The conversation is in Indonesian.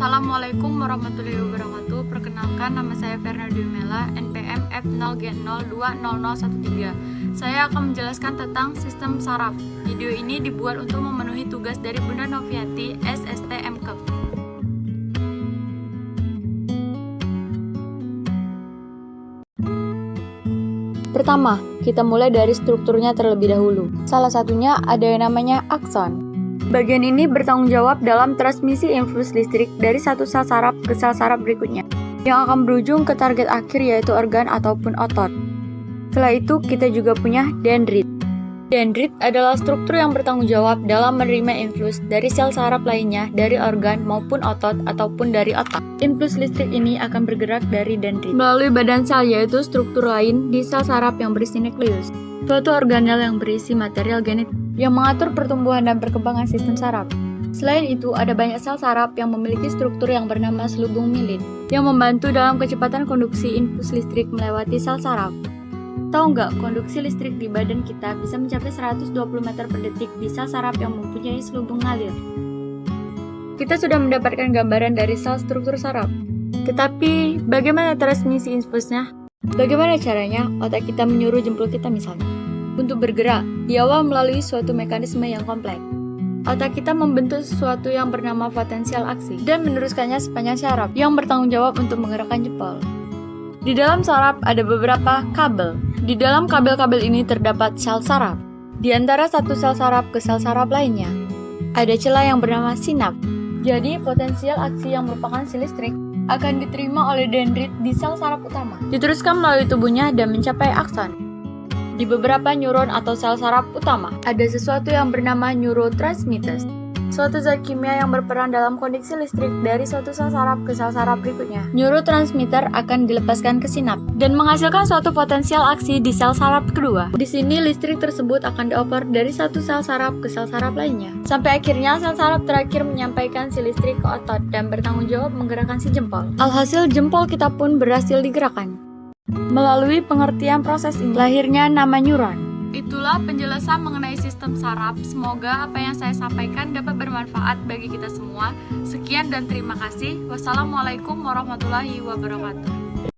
Assalamualaikum warahmatullahi wabarakatuh. Perkenalkan, nama saya Fernanda Mela, NPM F0G020013. Saya akan menjelaskan tentang sistem saraf. Video ini dibuat untuk memenuhi tugas dari Bunda Noviati, SSTMK. Pertama, kita mulai dari strukturnya terlebih dahulu. Salah satunya ada yang namanya akson. Bagian ini bertanggung jawab dalam transmisi impuls listrik dari satu sel saraf ke sel saraf berikutnya, yang akan berujung ke target akhir yaitu organ ataupun otot. Setelah itu, kita juga punya dendrit. Dendrit adalah struktur yang bertanggung jawab dalam menerima impuls dari sel saraf lainnya dari organ maupun otot ataupun dari otak. Impuls listrik ini akan bergerak dari dendrit melalui badan sel, yaitu struktur lain di sel saraf yang berisi nukleus, suatu organel yang berisi material genetik yang mengatur pertumbuhan dan perkembangan sistem saraf. Selain itu, ada banyak sel saraf yang memiliki struktur yang bernama selubung mielin yang membantu dalam kecepatan konduksi impuls listrik melewati sel saraf. Tahu nggak, konduksi listrik di badan kita bisa mencapai 120 meter per detik di sel saraf yang mempunyai selubung ngalir. Kita sudah mendapatkan gambaran dari sel struktur saraf. Tetapi, bagaimana transmisi impulsnya? Bagaimana caranya otak kita menyuruh jempol kita misalnya untuk bergerak? Di awal melalui suatu mekanisme yang kompleks. Otak kita membentuk sesuatu yang bernama potensial aksi dan meneruskannya sepanjang saraf yang bertanggung jawab untuk menggerakkan jempol. Di dalam saraf ada beberapa kabel. Di dalam kabel-kabel ini terdapat sel saraf. Di antara satu sel saraf ke sel saraf lainnya, ada celah yang bernama sinap. Jadi, potensial aksi yang merupakan si listrik akan diterima oleh dendrit di sel saraf utama, diteruskan melalui tubuhnya dan mencapai akson. Di beberapa neuron atau sel saraf utama, ada sesuatu yang bernama neurotransmitters, suatu zat kimia yang berperan dalam kondisi listrik dari suatu sel saraf ke sel saraf berikutnya. Neurotransmitter akan dilepaskan ke sinap dan menghasilkan suatu potensial aksi di sel saraf kedua. Di sini listrik tersebut akan dioper dari satu sel saraf ke sel saraf lainnya, sampai akhirnya sel saraf terakhir menyampaikan si listrik ke otot dan bertanggung jawab menggerakkan si jempol. Alhasil, jempol kita pun berhasil digerakkan. Melalui pengertian proses ini, lahirnya nama neuron. Itulah penjelasan mengenai sistem saraf. Semoga apa yang saya sampaikan dapat bermanfaat bagi kita semua. Sekian dan terima kasih. Wassalamualaikum warahmatullahi wabarakatuh.